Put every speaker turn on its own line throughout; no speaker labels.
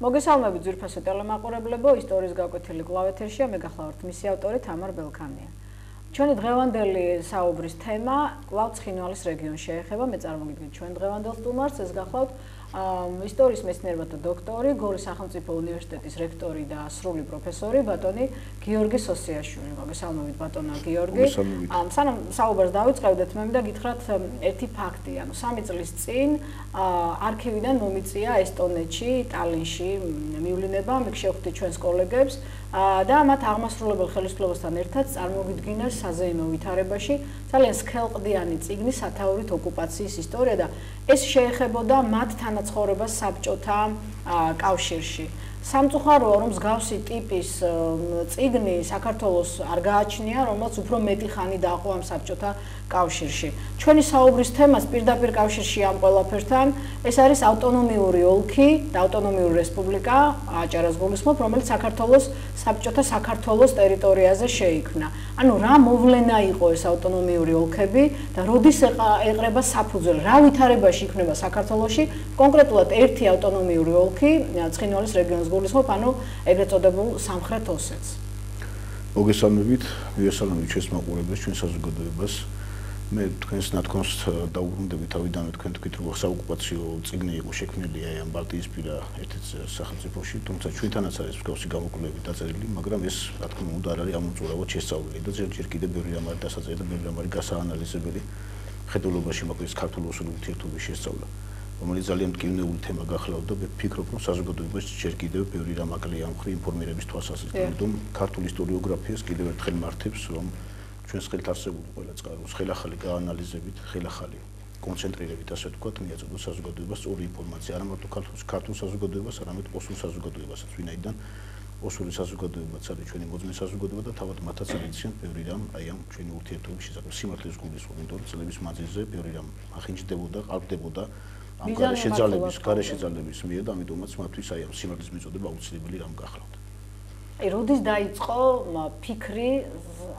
მოგესალმებით ძვირფასო ტელემაყურებლებო, ისტორიის გაკვეთილი კლავ-ეთერშია, მე გახლავართ მისი ავტორი თამარ ბელქანია. ჩვენი დღევანდელი საუბრის თემა კვლავ ცხინვალის რეგიონს შეეხება, მე წარმოგიდგენთ ჩვენ დღევანდელ სტუმარს, ეს გახლავთ ისტორიის მეცნიერებათა დოქტორი, გორის სახელმწიფო უნივერსიტეტის რექტორი და სრული პროფესორი ბატონი გიორგი სოსიაშვილი. მოგესალმებით ბატონო გიორგი. სანამ საუბარს დავიწყებდეთ, მე მინდა გითხრათ ერთი ფაქტი, ანუ 3 წლის წინ არქივიდან მომიწია ესტონეთში, ტალინში მივლინება, მე შევხვდით ჩვენს კოლეგებს და მათ აღმასრულებელ ხელისუფლებასთან ერთად წარმოგიდგინეს საზეიმო ვითარებაში ძალიან სქელყდიანი წიგნი სათაურით ოკუპაციის ისტორია და ეს შეეხებოდა მათ თანაცხოვრებას საბჭოთა კავშირში. სამწუხაროა, რომ მსგავსი ტიპის წიგნი საქართველოს არ გააჩნია, რომელსაც უფრო მეტი ხანი დააყო ამ საბჭოთა კავშირში. ჩვენი საუბრის თემას პირდაპირ კავშირში ამ ყველაფერთან ეს არის ავტონომიური ოლქი და ავტონომიური რესპუბლიკა აჭარას გულისხმობ, რომელიც საქართველოს საბჭოთა საქართველოს ტერიტორიაზე შეიქმნა. ანუ რა მოვლენა იყო ეს ავტონომიური ოლქები და როდის ეყრება საფუძველი, რა ვითარებაში იქნება საქართველოში, კონკრეტულად ერთი ავტონომიური ოლქი ცხინვალის რეგიონს გულისხმობ, ანუ ეგრეთ წოდებულ სამხრეთ ოსეთს.
მოგესალმებით, მივესალმებით ჩვენს მაყურებლებს, ჩვენ საზოგადოებას. მე თქვენს ნათქვამს დაუბრუნდები თავიდანვე თქვენ თქვით, რომ საოკუპაციო წიგნი იყო შექმნილი ამ ბალტიისპირა ერთ-ერთ სახელმწიფოში, თუმცა ჩვენთანაც არის მსგავსი გამოკვლევები დაწერილი, მაგრამ ეს რა თქმა უნდა არ არის ამომწურავად შესწავლილი და ჯერ კიდევ ბევრი რამ არის დასაწერილი და ბევრი რამ არის გასაანალიზებელი ხედულობაში, მოკლედ ქართულ-ოსურ ურთიერთობის შესწავლა, რომელიც ძალიან მტკივნეული თემა გახლავთ და ვფიქრობ, რომ საზოგადოებას ჯერ კიდევ ბევრი რამ აკლია ამ მხრივ ინფორმირების თვალსაზრისით, რომ ქართული ისტორიოგრაფიას კიდევ ერთხელ მართებს, რომ ჩვენს ხელთ არსებული ყველა წყაროს ხელახალი გაანალიზებით, ხელახალი კონცენტრირებით, ასე ვთქვათ, მიაწოდოთ საზოგადოებას სწორი ინფორმაცია, არა მარტო ქართულ საზოგადოებას, არამედ ოსურ საზოგადოებასაც, ვინაიდან ოსური საზოგადოებაც არის ჩვენი მოძმე საზოგადოება და თავად მათაც არიციან ბევრი რამ აი ამ ჩვენი ურთიერთობის შესახებ სიმართლეს გულისხმობ, იმიტომ რომ წლების მანძილზე ბევრი რამ ახინჯდებოდა, ყალბდებოდა ამ გარეშე ძალების მიერ და ამიტომაც მათთვის აი ამ სიმართლის მიწოდება აუცილებელი რამ გახლავთ.
აი, როდის დაიწყო ფიქრი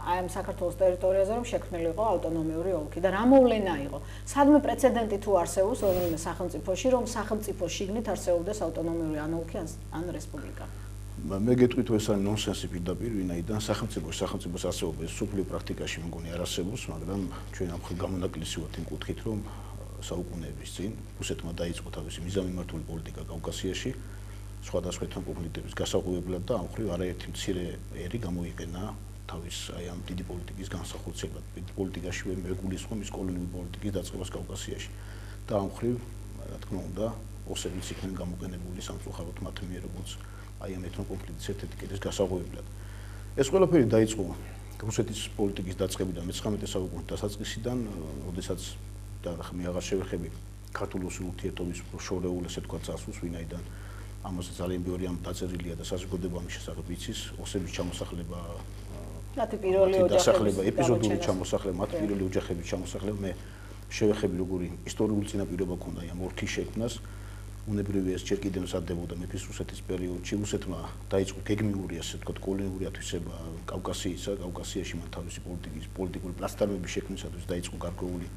აი ამ საქართველოს ტერიტორიაზე, რომ შექმნილიყო ავტონომიური ოლქი და რა მოვლენა იყო? სადმე პრეცედენტი თუ არსებობს რომელიმე სახელმწიფოში, რომ სახელმწიფო შიგნით არსებობდეს ავტონომიური ან ოლქი ან რესპუბლიკა?
მე გეტყვით, ეს არის ნონსენსი პირდაპირ, ვინაიდან სახელმწიფოს არსებობა სოფლიო პრაქტიკაში მგონი არ არსებობს, მაგრამ ჩვენ ამ ხელ გამონაკლისივართ იმ კუთხით, რომ საუკუნეების წინ რუსეთმა დაიწყო თავისი მიზანმიმართული პოლიტიკა კავკასიაში, სხვადასხვა ეთნო კონფლიქტების გასაღვივებლად და ამ მხრივ არაერთი მცირე ერი გამოიყენა თავის აი ამ დიდი პოლიტიკის განსახორციელებლად. პოლიტიკაში მე გულისხმობ ის კოლონიური პოლიტიკის დაწყებას კავკასიაში და ამ მხრივ, რა თქმა უნდა, ოსებიც იქნენ გამოყენებული სამწუხაროდ მათ მიერ, როგორც აი ამ ეთნო კონფლიქტის ერთ-ერთი კედლის გასაღვივებლად. ეს ყველაფერი დაიწყო რუსეთის პოლიტიკის დაწყებიდან მე-19 საუკუნის დასაწყისიდან, როდესაც მე აღარ შევეხები ქართულ-ოსურ ურთიერთობის შორეულ, ესე ვთქვათ, წასვლას, ვინაიდან ამაზე ძალიან ბევრი ამ დაწერილია და საზოგადოება ამის შესახებ იცის, ოსების ჩამოსახლება,
მათი პირველი ოჯახების
ეპიზოდური ჩამოსახლება, მათი პირველი ოჯახების ჩამოსახლება, მე შევეხები როგორი ისტორიული წინაპირობა ჰქონდა ამ ოლქის შექმნას, უნებრივია ეს ჯერ კიდევ მზადდებოდა მეფის რუსეთის პერიოდში, რუსეთმა დაიწყო გეგმიური, ასე ვთქვათ, კოლონიური ათვისება კავკასიისა, კავკასიაში მან თავისი პოლიტიკური პლატფორმების შექმნისათვის დაიწყო გარკვეული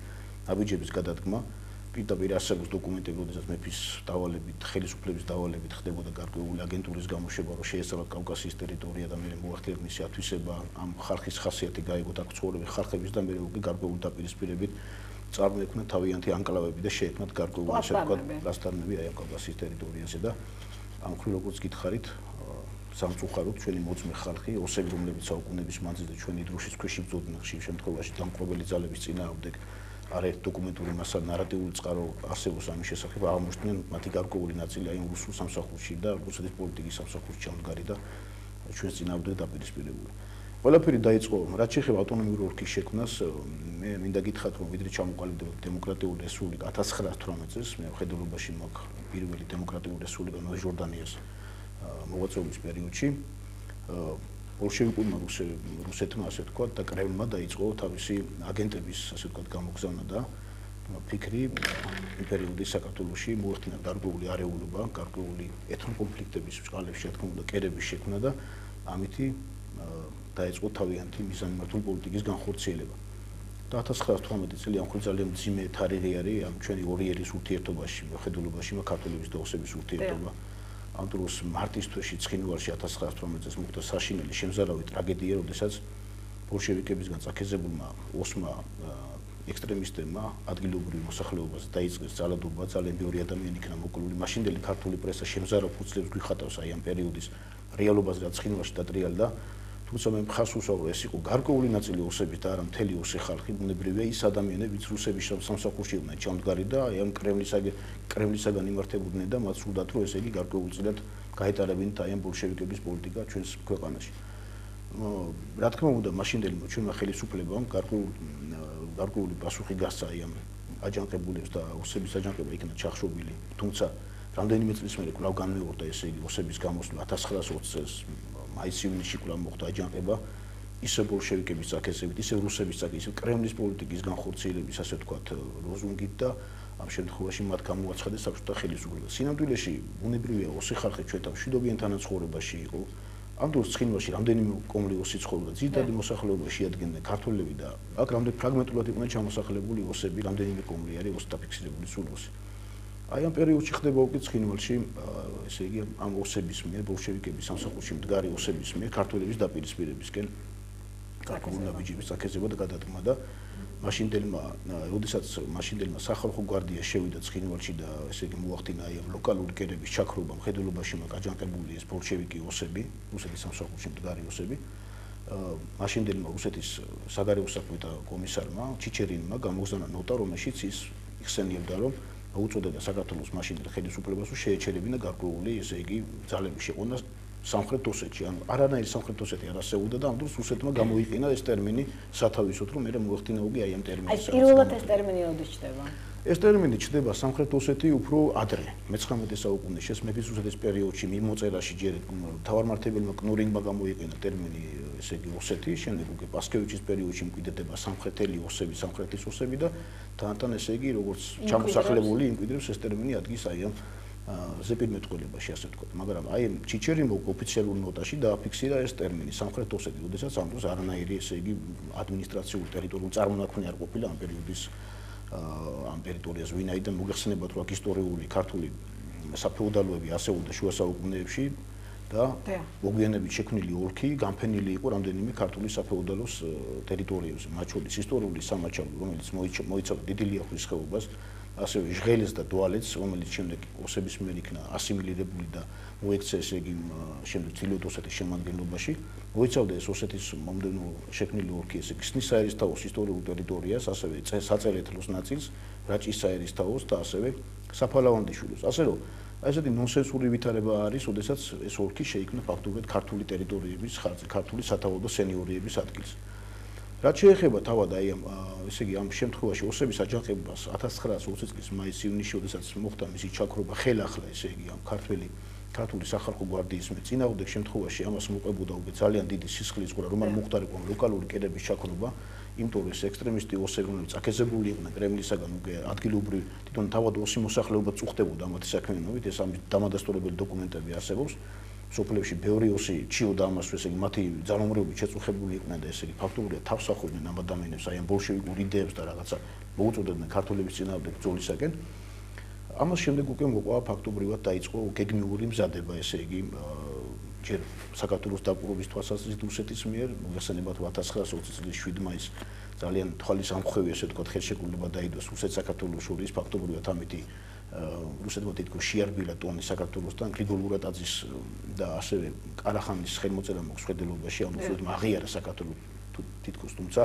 აბიჯების გადადგმა. პირდაპირ არსებობს დოკუმენტები, როდესაც მეფის დავალებით, ხელისუფლების დავალებით ხდებოდა გარკვეული აგენტურის გამოშვება, რომ შეესწავლათ კავკასიის ტერიტორია და მერე მოახდინათ მისი ათვისება, ამ ხალხის ხასიათი გაიგოთ აქ ცხოვრები ხალხების და მერე უკვე გარკვეული დაპირისპირებით წარმოექმნა თავიანთი ანკლავები და შეექმნათ გარკვეული ასე ვთქვათ პლატფორმები აი ამ კავკასიის ტერიტორიაზე და ამ მხრივ როგორც გითხარით, სამწუხაროდ ჩვენი მოძმე ხალხი, ოსები, რომლებიც საუკუნეების მანძილზე ჩვენი დროშის ქვეშ იბრძოდნენ ხშირ შემთხვევაში დამპყრობელი ძალების წინააღმდეგ არაერთ დოკუმენტური მასალა ნარატიული წყარო არსებობს ამის შესახებ, აღმოჩნდნენ მათი გარკვეული ნაწილი აი რუსულ სამსახურში და რუსეთის პოლიტიკის სამსახურში ჩამდგარი და ჩვენს წინააღმდეგ დაპირისპირებული. ყველაფერი დაიწყო, რაც შეეხება ავტონომიური ოლქის შექმნას, მე მინდა გითხრათ, რომ ვიდრე ჩამოყალიბდა დემოკრატიული რესპუბლიკა 1918 წელს, მე ხედულობაში მაქვს პირველი დემოკრატიული რესპუბლიკა ჟორდანიას მოღვაწეობის პერიოდში. ბოლშევიკურმა რუსეთმა, ასე ვთქვათ, და კრემლმა დაიწყო თავისი აგენტების, ასე ვთქვათ, გამოგზავნა და ფიქრი იმ პერიოდის საქართველოში მოახდინა გარკვეული არეულობა, გარკვეული ეთნო კონფლიქტების წყალებში, რა თქმა უნდა, კერების შექმნა და ამითი დაიწყო თავიანთი მიზანმიმართული პოლიტიკის განხორციელება. და 1918 წელი ამ ხელ ძალიან მძიმე თარიღი არის ამ ჩვენი ორი ერის ურთიერთობაში, ხედულობაში, ქართველების და ოსების ურთიერთობა. ამ დროს მარტის თვეში ცხინვალში 1918 წელს მოხდა საშინელი შემზარავი ტრაგედია, როდესაც ბოლშევიკებისგან წაქეზებულმა ოსმა ექსტრემისტებმა ადგილობრივ მოსახლეობას დაიწყეს ძალადობა, ძალიან ბევრი ადამიანი იქნა მოკლული. მაშინდელი ქართული პრესა შემზარავ ფუძლებს გვიხატავს აი ამ პერიოდის რეალობას, რაც ცხინვალში დატრიალდა. თუმცა მე მხარს ვუსვამ, რომ ეს იყო გარკვეული ნაწილი ოსების და არა მთელი ოსი ხალხი, ბუნებრივია ის ადამიანები, ვინც რუსების სამსახურში იყვნენ ჩამდგარი და აი ამ კრემლისაგან იმართებოდნენ და მათ სურდათ, რომ ესე იგი გარკვეულწილად გაეტარებინათ აი ამ ბოლშევიკების პოლიტიკა ჩვენს ქვეყანაში. რა თქმა უნდა, მაშინდელი ჩვენმა ხელისუფლებამ გარკვეული პასუხი გასცა ამ აჯანყებულებს და ოსების აჯანყება იქნა ჩახშობილი, თუმცა რამდენიმე წლის მერე კვლავ განმეორდა ესე იგი ოსების გამოსვლა 1920 წელს მაის-ივნისში კვლავ მოხდა აჯანყება ისე ბოლშევიკების წაქეზებით, ისე რუსების წაქეზებით, ისე კრემლის პოლიტიკის განხორციელების ასე ვთქვათ ლოზუნგით და ამ შემთხვევაში მათ გამოაცხადეს საბჭოთა ხელისუფლება. სინამდვილეში ბუნებრივია ოსი ხალხი ჩვენთან მშვიდობიან თანაცხოვრებაში იყო. ამ დროს ცხინვალში რამდენიმე კომლი ოსი ცხოვრობდა, ძირითადი მოსახლეობა შეადგენდნენ ქართველები და აქ რამდენი ფრაგმენტულად იყვნენ ჩამოსახლებული ოსები, რამდენიმე კომლი არის ოსი დაფიქსირებული სულ ოსი. აი ამ პერიოდში ხდება უკვე ცხინვალში, ესე იგი ამ ოსების მიერ, ბოლშევიკების სამსახურში მდგარი ოსების მიერ ქართველების დაპირისპირებისკენ გარკვეული ნაბიჯების წაქეზება და გადადგმა და მაშინდელმა სახალხო გვარდია შევიდა ცხინვალში და ესე იგი მოახდინა აი ამ ლოკალური კერების ჩაქრობა, მხედველობაში აჯანყებული ეს ბოლშევიკი ოსები, რუსეთის სამსახურში მდგარი ოსები. მაშინდელმა რუსეთის საგარეო საქმეთა კომისარმა ჩიჩერინმა გამოგზავნა ნოტა, რომელშიც ის იხსენიებდა, რომ უწოდებდა საქართველოს მაშინდელ ხელისუფლებას, რომ შეეჩერებინა გარკვეული ესე იგი ძალები შეყვანა სამხრეთ ოსეთში, ანუ არანაირი სამხრეთ ოსეთი არ არსებობდა და ამ დროს რუსეთმა გამოიყენა ეს ტერმინი სათავისოდ, რომ მე მოახდინა უკვე აი ამ ტერმინის.
აი პირველად ეს ტერმინი როდის ჩდება?
ეს ტერმინი ჩდება სამხრეთ ოსეთი უფრო ადრე, მე-19 საუკუნეში, ეს მეფის რუსეთის პერიოდში მიმოწერაში ჯერ თავარმართებელმა კნურინგმა გამოიყენა ტერმინი ესე იგი ოსეთი, შემდეგ უკვე პასკევიჩის პერიოდში მკვიდრდება სამხრეთელი ოსები, სამხრეთის ოსები და თან ესე იგი როგორც ჩამოსახლებული იმკვიდრებს ეს ტერმინი ადგის აი ამ ზეპირმეტყველებაში ასე ვთქვათ, მაგრამ აი ჩიჩერინმა ოფიციალურ ნოტაში დააფიქსირა ეს ტერმინი სამხრეთ ოსეთი, როდესაც ამ დროს არანაირი ესე იგი ადმინისტრაციული ტერიტორიული წარმონაქმნი არ ყოფილა ამ პერიოდის ამ ტერიტორიაზე, ვინაიდან მოგეხსენებათ, რომ აქ ისტორიული ქართული საფეოდალოები ასეულდა შუა საუკუნეებში და მოგვიანებით შექმნილი ოლქი განფენილი იყო რამდენიმე ქართული საფეოდალოს ტერიტორიებზე, მათ შორის ისტორიული სამაჩაბლო, რომელიც მოიცავდა დიდი ლიახვის ხეობას, ასევე ჟღელეს და დვალეთს, რომელიც შემდეგ ოსების მიერ იქნა ასიმილირებული და მოექცა ესე იგი შემდეგ ძილოთ ოსეთის შემადგენლობაში. მოიცავდა ეს ოსეთის მომდევნო შექმნილი ოლქი ესე ქსნის საერისთავოს ისტორიულ ტერიტორიას, ასევე საწელეთლოს ნაწილს, რაჭის საერისთავოს და ასევე საფალავანდიშვილოს. ასე რომ ესეთი ნონსენსური ვითარება არის, როდესაც ეს ოლქი შეიქმნა ფაქტობრივად ქართული ტერიტორიების ხარჯზე, ქართული სათავადო სენიორიების ადგილს. რაც შეეხება თავად აი ამ ესე იგი ამ შემთხვევაში ოსების აჯანყებას 1920 წლის მაის-ივნისში, როდესაც მოხდა მისი ჩაქრობა ხელახლა ესე იგი ამ ქართული სახალხო გვარდიის მიერ წინააღმდეგ შემთხვევაში ამას მოყვებოდა უკვე ძალიან დიდი სისხლის ყურა, რომ არ მოხდარიყო ლოკალური კერების ჩაქრობა, იმიტომ რომ ეს ექსტრემისტი ოსები, რომელიც აკეზებული იყვნენ კრემლისაგან უკვე ადგილობრივ თვითონ თავად ოსი მოსახლეობა წუხდებოდა ამათი საქმიანობით, ეს ამის დამადასტურებელი დოკუმენტები არსებობს. სოფლებში ბევრი ოსი ჩიოდა ამას, ესე იგი მათი ძალაუფლებით შეწუხებული იყვნენ და ესე იგი ფაქტობრივად თავს ახოდნენ ამ ადამიანებს აი ამ ბოლშევიკურ იდეებს და რაღაცა მოუწოდებდნენ ქართველების წინააღმდეგ ბრძოლისაკენ. ამას შემდეგ უკვე მოყვა ფაქტობრივად დაიწყო გეგმიური მზადება, ესე იგი ჯერ საქართველოს დაკვირვების თვალსაზრისით რუსეთის მიერ, მოგეხსენებათ 1920 წლის 7 მაისს ძალიან თვალის ამხვევი ესე ვთქვათ ხელშეკრულება დაიდოს რუსეთ-საქართველოს შორის, ფაქტობრივად ამითი რუსეთმა თითქოს შეარბილა ტონი საქართველოსთან, გრიგოლ ურატაძის და ასევე ყარახანის ხელმოწერა მოხსვედელობაში, ამ რუსეთმა აღიარა საქართველოს თითქოს, თუმცა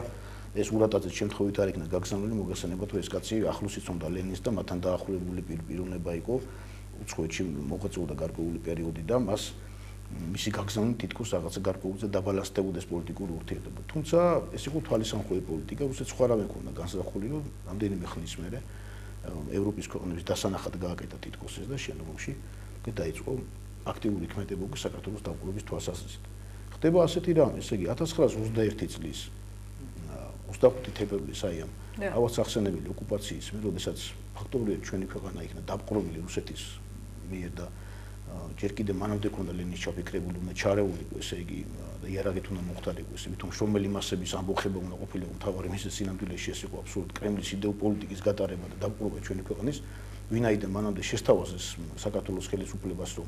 ეს ურატაძის შემთხვევით არ იქნა გაგზავნილი, მოგეხსენებათ, რომ ეს კაცი ახლოს იცნობდა ლენინს და მათთან დაახლოებული პიროვნება იყო, უცხოეთში მოღვაწეობდა გარკვეული პერიოდი და მას მისი გაგზავნილი თითქოს რაღაცა გარკვეულზე დაბალანსდებოდეს პოლიტიკური ურთიერთობა. თუმცა ეს იყო თვალისამხვევი პოლიტიკა, რუსეთს სხვა რამე ჰქონდა განსაზღვრული, რომ რამდენიმე ხნის მერე ევროპის ქვეყნების დასანახად გააკეთა თითქოს ეს და შემდგომში დაიწყო აქტიური ქმედებები საქართველოს დაკვირვების თვალსაზრისით. ხდება ასეთი რამ, ესე იგი 1921 წლის 25 თებერვლის აი ამ ავადსახსენებელი ოკუპაციის მერე, როდესაც ფაქტობრივად ჩვენი ქვეყანა იქნა დაპყრობილი რუსეთის მიერ და ჯერ კიდევ მანამდე ქონდა ლენის ჩაფიქრებული, უნდა ჩარეულიყო, ესე იგი იარაღით უნდა მოხდარიყო, ესე თუმცა შრომელი მასების ამბოხება უნდა ყოფილიყო მთავარი მიზეზი სინამდვილეში ეს იყო აბსოლუტურად კრემლის იდეოპოლიტიკის გატარება და დაბრყობა ჩვენი ქვეყნის, ვინაიდან მანამდე შესთავაზეს საქართველოს ხელისუფლებას, რომ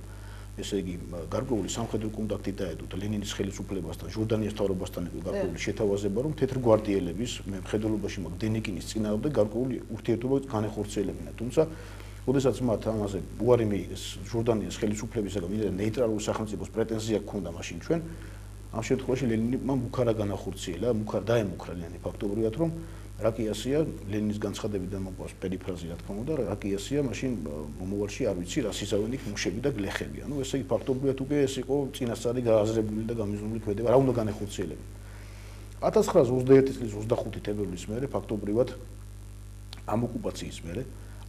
ესე იგი გარკვეული სამხედრო კონტაქტი დაედო და ლენინის ხელისუფლებასთან, ჟორდანიის მთავრობასთან გარკვეული შეთავაზება, რომ თეთრგვარდიელების მხედველობაში მაგ დენიკინის წინააღმდეგ გარკვეული ურთიერთობა განეხორციელებინა. თუმცა, როდესაც მათ ამაზე უარი მიიღეს ჟორდანიის ხელისუფლებისაგან, ვინაიდან ნეიტრალური სახელმწიფოს პრეტენზია ჰქონდა მაშინ ჩვენ, ამ შემთხვევაში ლენინმა მუქარა განახორციელა, დაემუქრა ლენინი ფაქტობრივად, რომ რა კი ასია, ლენინის განცხადებიდან მოყვას პერიფრაზი რა თქმა უნდა, რა კი ასია, მაშინ მომავალში არ ვიცი რა სიზავენი მუშები და გლეხები. ანუ ესე იგი ფაქტობრივად უკვე ეს იყო წინასწარი გააზრებული და გამიზნული ქმედება, რა უნდა განეხორციელებინა. 1921 წლის 25 თებერვლის მერე ფაქტობრივად ამ ოკუპაციის მერე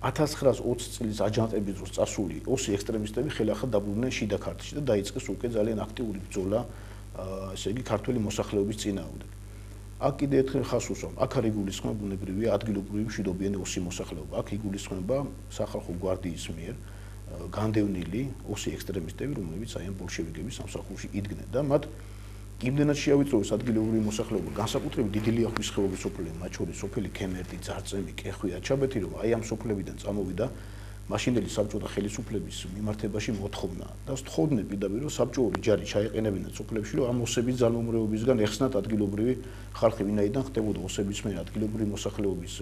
1920 წლის აჯანყების დროს წასული ოსი ექსტრემისტები ხელახლა დაბრუნდნენ შიდა ქართლში და დაიწყეს უკვე ძალიან აქტიური ბრძოლა, ესე იგი ქართული მოსახლეობის წინააღმდეგ. აქ კიდე ერთხელ ხაზს უსვამ, აქ არ იგულისხმება ბუნებრივია ადგილობრივი მშვიდობიანი ოსი მოსახლეობა, აქ იგულისხმება სახალხო გვარდიის მიერ განდევნილი ოსი ექსტრემისტები, რომლებიც აი ამ ბოლშევიკების სამსახურში იდგნენ და მათ იმდენად შეავიწროვეს ადგილობრივი მოსახლეობა, განსაკუთრებით დიდი ლიახვის ხეობის სოფლები, მათ შორის სოფელი ქემერდი, ძარწემი, კეხვი, აჩაბეთი, რომ აი ამ სოფლებიდან წამოვიდა მაშინდელი საბჭოთა ხელისუფლების მიმართებაში მოთხოვნა და სთხოვდნენ პირდაპირ რომ საბჭოური ჯარი ჩაეყენებინათ სოფლებში, რომ ამ ოსების ძალმომრეობისგან ეხსნათ ადგილობრივი ხალხი, ვინაიდან ხდებოდა ოსების მიერ ადგილობრივი მოსახლეობის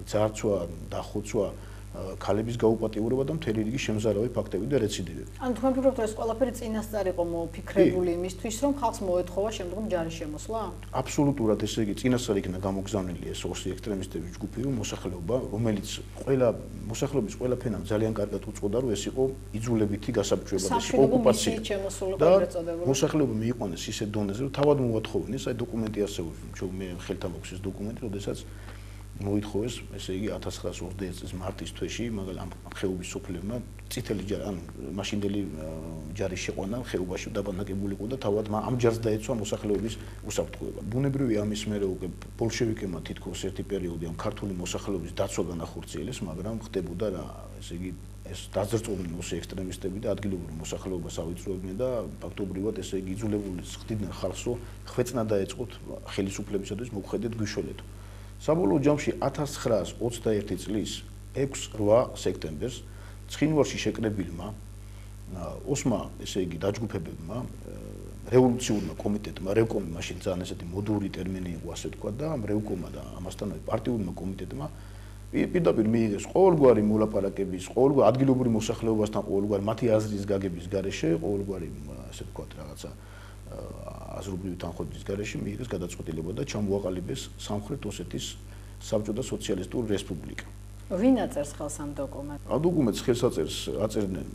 ძარცვა, დახოცვა, ქალების გაუპატიურება და მთელი რიგი შემზარავი ფაქტები და რეციდივები.
ანუ თქვენ ფიქრობთ, ეს ყველაფერი წინასწარ იყო მოფიქრებული იმისთვის, რომ ხალხს მოეთხოვა შემდგომ ჯარის შემოსვლა?
აბსოლუტურად, ესე იგი, წინასწარ იქნა გამოგზავნილი ეს ოსი ექსტრემისტების ჯგუფი, რომ მოსახლეობა, რომელიც მოსახლეობის ყველა ფენამ ძალიან კარგად უწყოდა, რომ ეს იყო იძულებითი გასაბჭოება, ეს იყო ოკუპაცია. და მოსახლეობა მიიყვანეს ისეთ დონეზე, რომ თავად მოათხოვინეს, აი დოკუმენტი არსებობს, მე ხელთან მაქვს ეს დოკუმენტი, როდესაც მოითხოვეს, ესე იგი 1921 წლის მარტის თვეში, მაგრამ ამ ხეობის სოფლებმა წითელი ჯარი, ანუ მაშინდელი ჯარის შეყვანა ხეობაში დაბანაკებული იყო და თავად ამ ჯარს დაეცვა მოსახლეობის უსაფრთხოება. ბუნებრივია ამის მერე უკვე ბოლშევიკებმა თითქოს ერთი პერიოდი ამ ქართული მოსახლეობის დაცვა განახორციელეს, მაგრამ ხდებოდა რა, ესე იგი ეს დაძრწოდნენ ოსი ექსტრემისტები და ადგილობრივ მოსახლეობას ავიწროებდნენ და ფაქტობრივად ესე იგი იძულებული ხდიდნენ ხალხს, რომ ხვეწნა დაეწყოთ ხელისუფლებისათვის მოგვხედეთ გვიშველეთო. საბოლოო ჯამში 1921 წლის 6-8 სექტემბერს ცხინვალში შეკრებილმა ოსმა, ესე იგი დაჯგუფებებმა, რევოლუციურმა კომიტეტმა, რევკომი მაშინ ძალიან ესეთი მოდური ტერმინი იყო, ასე თქვა და ამ რევკომმა და ამასთანავე პარტიულმა კომიტეტმა პირდაპირ მიიღეს ყოველგვარი მოლაპარაკების, ყოველგვარი ადგილობრივ მოსახლეობასთან, ყოველგვარი მათი აზრის გაგების გარეშე, ყოველგვარი, ასე თქვა, რაღაცა აზრობრივი თანხმობის გარეშე მიიღეს გადაწყვეტილება და ჩამოაყალიბეს სამხრეთ ოსეთის საბჭოთა სოციალისტური რესპუბლიკა.
ვინ აწერს ხელს ამ დოკუმენტს?
ამ დოკუმენტს ხელს აწერდნენ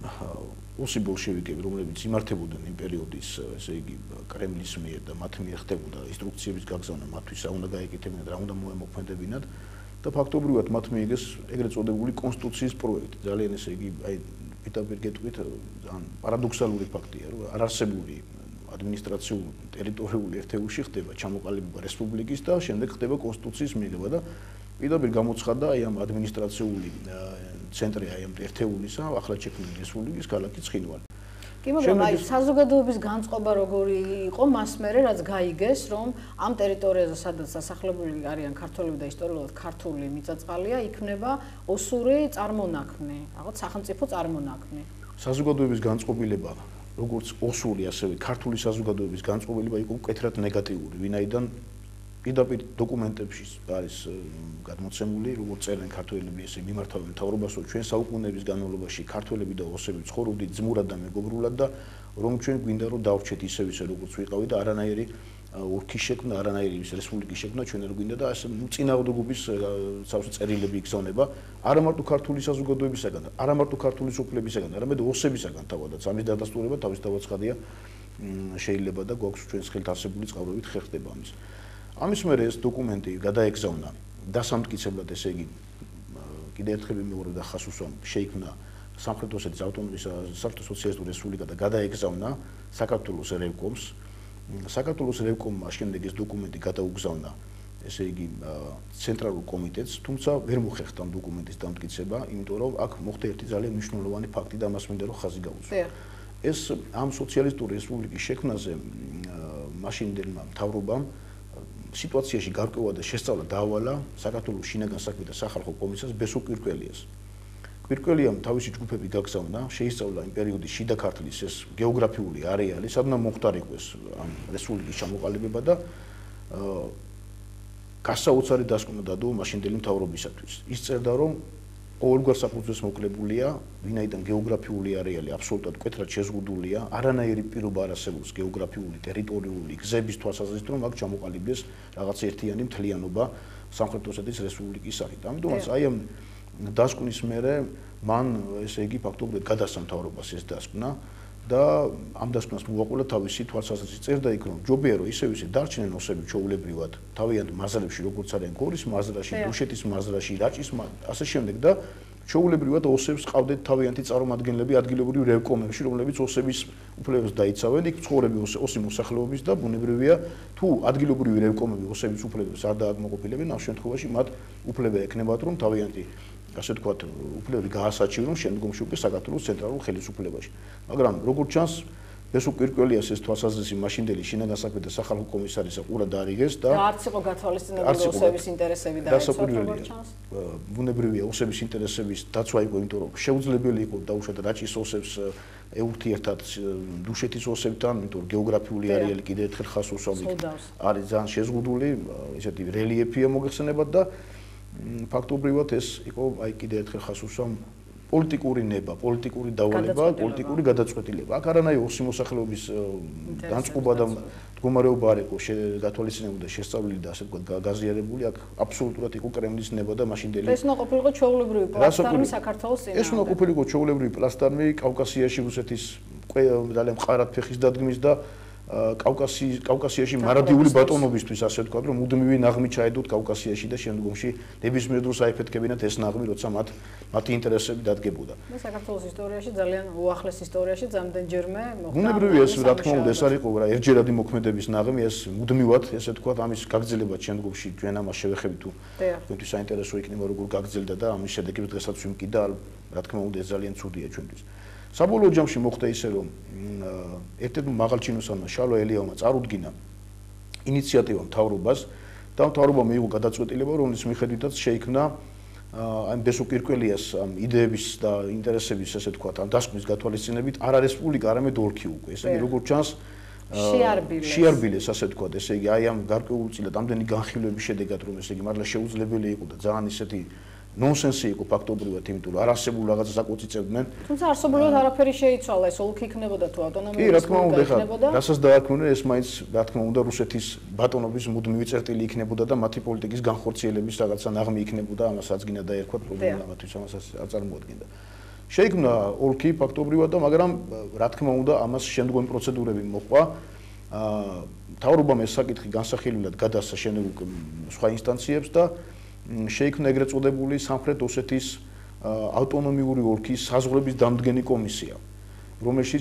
ოსი ბოლშევიკები, რომლებიც იმართებოდნენ იმ პერიოდის, ესე იგი, კრემლის მიერ და მათ მიერ ხდებოდა ინსტრუქციების გაგზავნა მათთვის, რა უნდა გაეკეთებინათ, რა უნდა მოემოქმედებინათ და ფაქტობრივად მათ მიიღეს ეგრეთ წოდებული კონსტიტუციის პროექტი. ძალიან ესე იგი, აი, პირდაპირ გეტყვით, ან პარადოქსალური ფაქტია, რომ არარსებული ადმინისტრაციული ტერიტორიული ერთეულში ხდება ჩამოყალიბება რესპუბლიკის და შემდეგ ხდება კონსტიტუციის მიღება და პირდაპირ გამოცხადდა აი ამ ადმინისტრაციული ცენტრი აი ამ ერთეულისა ახლად შექმნილი რესპუბლიკის ქალაქი ცხინვალი.
კი, მაგრამ აი საზოგადოების განწყობა როგორი იყო მას მერე რაც გაიგეს, რომ ამ ტერიტორიაზე სადაც სასახლებული არიან ქართველები და ისტორიულად ქართული მიწა-წყალია, იქნება ოსური წარმონაქმნი, რაღაც სახელმწიფო წარმონაქმნი.
საზოგადოების განწყობილება როგორც ოსური, ასევე ქართული საზოგადოების განწყობილება იყო მკვეთრად ნეგატიური, ვინაიდან პირდაპირ დოკუმენტებში არის გადმოცემული, როგორც წერენ ქართველები, ესე მიმართავენ მთავრობას, რომ ჩვენ საუკუნეების განმავლობაში ქართველები და ოსები ცხოვრობდით ძმურად და მეგობრულად და რომ ჩვენ გვინდა რომ დავრჩეთ ისევ როგორც ვიყავით და არანაირი ოლქის შექმნა, არანაირი ის რესპუბლიკის შექმნა ჩვენ არ გვინდა და ასე წინააღმდეგობის სავსე წერილები იგზავნება არა მარტო ქართული საზოგადოებისაგან და არა მარტო ქართული სოფლებისაგან, არამედ ოსებისაგან თავადაც. ამის დადასტურება თავისთავად ცხადია შეიძლება და გვაქვს ჩვენს ხელთ არსებული წყაროებით ხერხდება ამის. ამის მერე ეს დოკუმენტი გადაეგზავნა დასამტკიცებლად, ესე იგი, კიდევ ერთხელ მეორე და ხაზს უსვამ, შეიქმნა სამხრეთ ოსეთის ავტონომიური საბჭოთა სოციალისტური რესპუბლიკა და გადაეგზავნა საქართველოს რევკომს. საქართველოს რევკომმა შემდეგ ეს დოკუმენტი გადაუგზავნა, ესე იგი, ცენტრალურ კომიტეტს, თუმცა ვერ მოხერხდა ამ დოკუმენტის დამტკიცება, იმიტომ რომ აქ მოხდა ერთი ძალიან მნიშვნელოვანი ფაქტი და ამას მინდა რომ ხაზი გაუწვო. ეს ამ სოციალისტური რესპუბლიკის შექმნაზე მაშინდელმა მთავრობამ სიტუაციაში გარკვევა და შესწავლა დაავალა საქართველოს შინაგან საქმეთა სახალხო კომისარს ბესო კვირკველიას. პირკველიამ თავისი ჯგუფები გაგზავნა, შეისწავლა იმ პერიოდის შიდა ქართლის ეს გეოგრაფიული არეალი, სადაც მოხდარიყო ეს ამ რესპუბლიკის ჩამოყალიბება და გასაოცარი დასკვნა დადო მაშინდელი მთავრობისათვის. ის წერდა, რომ ყოველგვარ საფუძველს მოკლებულია, ვინაიდან გეოგრაფიული არეალი აბსოლუტურად მკვეთრად შეზღუდულია, არანაირი პირობა არ არსებობს გეოგრაფიული, ტერიტორიული გზების თვალსაზრისით, რომ აქ ჩამოყალიბდეს რაღაც ერთიანი მთლიანობა სამხრეთ ოსეთის რესპუბლიკის სახით. ამიტომაც აი ამ დასკვნის მერე მან ესე იგი ფაქტობრივად გადასცა მთავრობას ეს დასკვნა და ამ დასკვნას მოაყოლა თავისი თვალსაზრისით. წერდა იქ, რომ ჯობია რომ ისევ დარჩნენ ოსები ჩვეულებრივად თავიანთ მაზრებში, როგორც არიან გორის მაზრაში, დუშეთის მაზრაში, რაჭის ასე შემდეგ და ჩვეულებრივად ოსებს ყავდეთ თავიანთი წარმომადგენლები ადგილობრივ რევკომებში, რომლებიც ოსების უფლებებს დაიცავენ. იქ ცხოვრები ოსი მოსახლეობის და ბუნებრივია, თუ ადგილობრივი რევკომები ოსების უფლებებს არ დააკმაყოფილებენ, ამ შემთხვევაში მათ უფლება ექნებათ, რომ თავიანთი ასე ვთქვათ, უფლებები გაასაჩივრონ შემდგომში უკვე საქართველოს ცენტრალურ ხელისუფლებაში. მაგრამ როგორც ჩანს, ბესო კვირკველიას ეს თვალსაზრისი მაშინდელი შინაგან საქმეთა სახალხო კომისარისა ყურა დაარიგეს და
არც იყო გათვალისწინებული ოსების ინტერესები დაეცვა, როგორც ჩანს.
ბუნებრივია, ოსების ინტერესების დაცვა იყო, იმიტომ რომ შეუძლებელი იყო დაუშვათ რაჭის ოსებს ეურთიერთად დუშეთის ოსებთან, იმიტომ რომ გეოგრაფიული არეალი კიდევ ერთხელ ხას უსვამს, არის ძალიან შეზღუდული, ესეთი რელიეფია მოგეხსენებათ და ფაქტობრივად ეს იყო აი კიდევ ერთხელ ხას უსვამ პოლიტიკური ნება, პოლიტიკური დავალება, პოლიტიკური გადაწყვეტილება. აქ არანაირი ოსი მოსახლეობის განწყობა და მდგომარეობა არ იყო გათვალისწინებული და შესწავლილი და ასე ვთქვათ გაზიარებული. აქ აბსოლუტურად იყო კრემლის ნება და მაშინდელი
ეს უნდა ყოფილიყო ჩვეულებრივი პლასტარმი საქართველოს წინააღმდეგ.
ეს უნდა ყოფილიყო ჩვეულებრივი პლასტარმი კავკასიაში რუსეთის ძალიან მყარად ფეხის დადგმის და კავკასიაში მარადიული ბატონობისთვის ასე ვთქვათ, რომ მუდმივი ნაღმი ჩაედოთ კავკასიაში და შემდგომში ნებისმიერ დროს აიფეთქებინათ ეს ნაღმი, როცა მათი ინტერესები დადგებოდა.
და საქართველოს ისტორიაში ძალიან უახლეს ისტორიაში ზამდენჯერმე მოხდა.
ბუნებრივია ეს, რა თქმა უნდა, ეს არ იყო რა ერთჯერადი მოქმედების ნაღმი, ეს მუდმივად, ესე ვთქვათ, ამის გაგრძელებაც შემდგომში ჩვენ ამას შევეხებით თუ ჩვენთვის საინტერესო იქნება როგორ გაგრძელდა და ამის შედეგები დღესაც ვიმკიდა, რა თქმა უნდა, ეს ძალიან ცუდია ჩვენთვის. საბოლოო ჯამში მოხდა ისე, რომ ერთ-ერთ მაღალჩინოსანმა შალვა ელიავმა წარუდგინა ინიციატივა მთავრობას და მთავრობა მიიღო გადაწყვეტილება, რომლის მიხედვითაც შეიქმნა ამ ბესო კვირკველიას ამ იდეების და ინტერესების, ესე ვთქვათ, ამ დასკვნის გათვალისწინებით არა რესპუბლიკა, არამედ ოლქი უკვე. ესე იგი, როგორც ჩანს, შეარბილეს, ასე ვთქვათ, ესე იგი, აი ამ გარკვეულწილად ამდენი განხილვების შედეგად, რომ ესე იგი, მართლა შეუძლებელი იყო და ძალიან ისეთი ნონსენსი იყო ფაქტობრივად, იმიტომ რომ არ არსებულ რაღაცას აკოწიწებდნენ.
თუმცა არსობრივად არაფერი შეიცვალა, ეს ოლქი იქნებოდა თუ ავტონომიური
რესპუბლიკა იქნებოდა. რასაც დაარქმევენ, ეს მაინც რა თქმა უნდა რუსეთის ბატონობის მუდმივი წერტილი იქნებოდა და მათი პოლიტიკის განხორციელების რაღაცა ნაღმი იქნებოდა, ამას აწგინა და ერქვა პრობლემა მათთვის, ამას არ წარმოადგენდა. შეიქმნა ოლქი ფაქტობრივად და მაგრამ რა თქმა უნდა ამას შემდგომი პროცედურები მოყვა. მთავრობამ ეს საკითხი განსახილველად გადასცა შემდეგ სხვა ინსტანციებს და შეიქმნა ეგრეთ წოდებული სამხრეთ ოსეთის ავტონომიური ოლქის საზღვრების დამდგენი კომისია, რომელშიც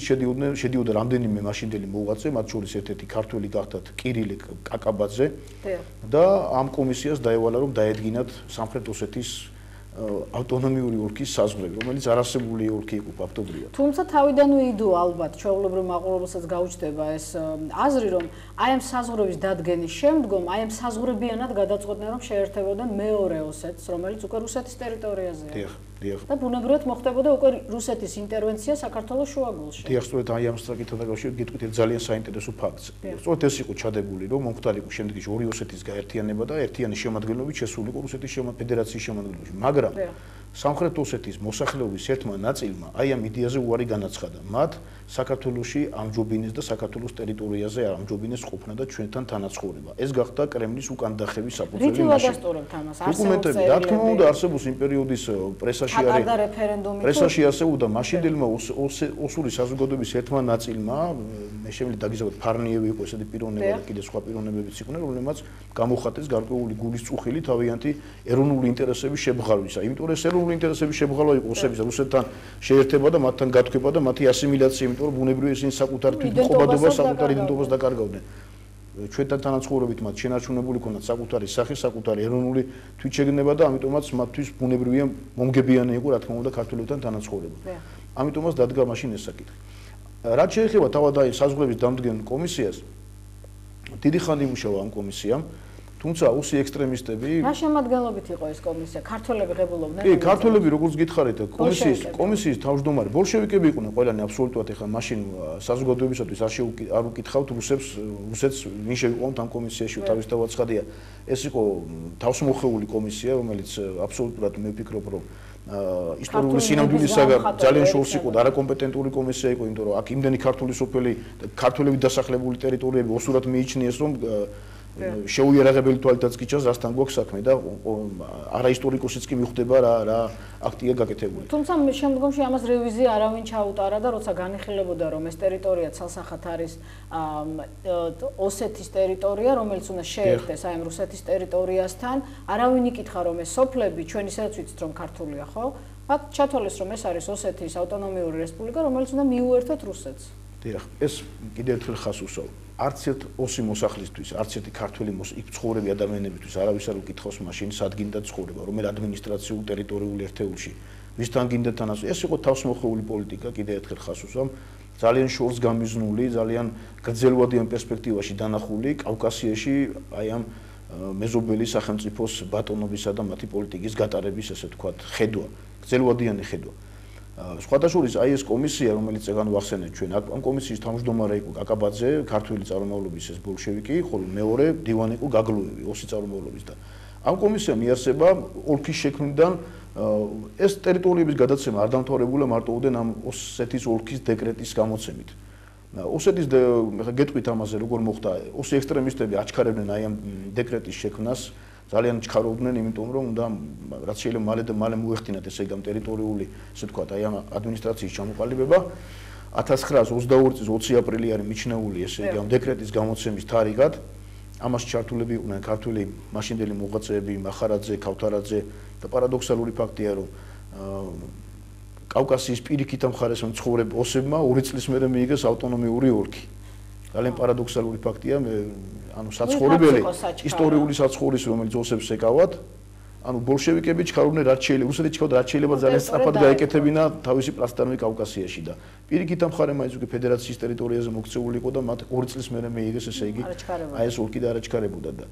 შედიოდა რამდენიმე მაშინდელი მოღვაწე, მათ შორის ერთ-ერთი ქართველი გახდათ კირილე კაკაბაძე და ამ კომისიას დაევალა, რომ დაედგინათ სამხრეთ ოსეთის ავტონომიური ოლქის საზღვრები, რომელიც არასებული ოლქი იყო ფაქტობრივად.
თუმცა თავიდანვე იდო ალბათ ჩვეულებრივ მაყურებელსაც გაუჩნდება ეს აზრი, რომ აი ამ საზღვრების დადგენის შემდგომ აი ამ საზღვრებიანად გადაწყვეტდნენ, რომ შეერთებოდნენ მეორე ოსეთს, რომელიც უკვე რუსეთის ტერიტორიაზეა.
დიახ.
და ბუნებრივად მოხდებოდა უკვე რუსეთის ინტერვენცია საქართველოს შუაგულში.
დიახ, სწორედ აი ამ საკითხთან დაკავშირებით გეტყვით ერთ ძალიან საინტერესო ფაქტს. სწორედ ეს იყო ჩადებული, რომ მომხდარიყო შემდგომში ორი ოსეთის გაერთიანება და ერთიანი შემადგენლობით შესულიყო რუსეთის ფედერაციის შემადგენლობაში. მაგრამ სამხრეთ ოსეთის მოსახლეობის ერთმა ნაწილმა აი ამ იდეაზე უარი განაცხადა. მათ საქართველოში ამჯობინეს და საქართველოს ტერიტორიაზე ამჯობინეს ყოფნა და ჩვენთან თანაცხოვრება. ეს გახდა კრემლის უკან დახევის საფუძველი.
რითი ვადასტურებთ ამას?
დოკუმენტები, რა თქმა უნდა, არსებობს იმ პერიოდის პრესაში არსებობდა მაშინდელმა ოსური საზოგადოების ერთმა ნაწილმა, მე შემიძლია დაგიზავოთ ფარნიევი იყო ესეთი პიროვნება და კიდე სხვა პიროვნებებიც იყვნენ, რომლებმაც გამოხატეს გარკვეული გულის წუხილი თავიანთი ეროვნული ინტერესების შებღალვისა. იმიტომ რომ ეს ეროვნული ინტერესების შებღალვა იყო ოსების რუსეთთან შეერთება და მათთან გათქვება და მათი ასიმილაცია, იმიტომ რომ ბუნებრივია ისინი საკუთარ თვითმყოფადობას, საკუთარ იდენტობას დაკარგავდნენ. ჩვენთან თანაცხოვრებით მათ შენარჩუნებული ქონდათ საკუთარი სახე, საკუთარი ეროვნული თვითშეგნება და ამიტომაც მათთვის ბუნებრივია მომგებიანი იყო, რა თქმა უნდა, ქართველებთან თანაცხოვრება. ამიტომაც დადგა მაშინ ეს საკითხი. რაც შეეხება თავად აი საზღვრების დამდგენ კომისიას, დიდი ხანი იმუშავა ამ კომისიამ, თუ თუმცა უსი ექსტრემისტები
რა შემადგენლობით იყო ეს კომისია? ქართველები ღებულობდნენ?
კი, ქართველები როგორც გითხარით, კომისიის თავმჯდომარე ბოლშევიკები იყვნენ ყველანი აბსოლუტურად ეხლა მაშინ საზოგადოებისათვის არ უკითხავთ რუსეთს ვინ შევიყვანთ ამ კომისიაში თავისთავად ცხადია. ეს იყო თავსმოხეული კომისია, რომელიც აბსოლუტურად მე ვფიქრობ, რომ ისტორიული სინამდვილისაგან ძალიან შორს იყო და არაკომპეტენტური კომისია იყო, იმიტომ რომ აქ იმდენი ქართული სოფელი, ქართველები დასახლებული ტერიტორიები ოსურად მიიჩნიეს, რომ შეუიარაღებელი თვალითაც გიჩას რასთან გვაქვს საქმე და არაისტორიკოსიც კი მიხვდება რა აქტია გაკეთებული.
თუმცა შემდგომში ამას რევიზია არავინ ჩაუტარა და როცა განიხილებოდა რომ ეს ტერიტორია ცალსახად არის ოსეთის ტერიტორია, რომელიც უნდა შეერთდეს აი რუსეთის ტერიტორიასთან, არავინ იკითხა რომ ეს სოფლები ჩვენ ისედაც ვიცით რომ ქართულია, ხო? მათ ჩათვალეს რომ ეს არის ოსეთის ავტონომიური რესპუბლიკა, რომელიც უნდა მიუერთოთ რუსეთს.
დიახ, ეს კიდევ ერთხელ ხას უსვამ. არც ერთ ოსი მოსახლისთვის, არც ერთი ქართველი იქ ცხოვრები ადამიანებისთვის არავის არ უკითხავს მაშინ სად გინდა ცხოვრება, რომელ ადმინისტრაციულ ტერიტორიულ ერთეულში, ვისთან გინდა თანასწორ. ეს იყო თავსმოხეული პოლიტიკა, კიდევ ერთხელ ხას უსვამ, ძალიან შორს გამიზნული, ძალიან გრძელვადიან პერსპექტივაში დანახული კავკასიაში აი ამ მეზობელი სახელმწიფოს ბატონობისა და მათი პოლიტიკის გატარების, ესე ვთქვათ, ხედვა, გრძელვადიანი ხედვა. სხვადასხვა აი ეს კომისია, რომელიც ეგან ვახსენეთ ჩვენ, ამ კომისიის თავმჯდომარე იყო კაკაბაძე, ქართველი წარმომავლობის ეს ბოლშევიკი, ხოლო მეორე დივანი იყო გაგლუევი, ოსი წარმომავლობის და ამ კომისიამ იარსება ოლქის შექმნიდან ეს ტერიტორიების გადაცემა არ დამთავრებულა მარტოოდენ ამ ოსეთის ოლქის დეკრეტის გამოცემით. ოსეთის გეტყვით ამაზე როგორ მოხდა, ოსი ექსტრემისტები აჩქარებდნენ აი ამ დეკრეტის შექმნას. ძალიან ჩქარობდნენ, იმიტომ რომ უნდა რაც შეიძლება მალე და მალე მოეხდინათ ესე იგი ამ ტერიტორიული, ესე ვთქვათ, აი ამ ადმინისტრაციის ჩამოყალიბება. 1922 წლის 20 აპრილი არის მიჩნეული ესე იგი ამ დეკრეტის გამოცემის თარიღად. ამას ჩართულები იყვნენ ქართული მაშინდელი მოღვაწეები, მახარაძე, ქავთარაძე და პარადოქსალური ფაქტია, რომ კავკასიის პირიქით მხარეს მცხოვრებ ოსებმა 2 წლის მერე მიიღეს ავტონომიური ოლქი. ძალიან პარადოქსალური ფაქტია, ანუ საცხოვრებელი ისტორიული საცხოვრის რომელიც ოსებს ეკავათ, ანუ ბოლშევიკები ჩქარობდნენ რაც შეიძლება, რუსეთი ჩქარობდა რაც შეიძლება ძალიან სწრაფად გაეკეთებინა თავისი პლაცდარმი კავკასიაში და პირიქით მხარე მაინც უკვე ფედერაციის ტერიტორიაზე მოქცეული იყო და მათ 2 წლის მერე მიიღეს ესე იგი აი ეს ოლქი და არაჩქარებოდა და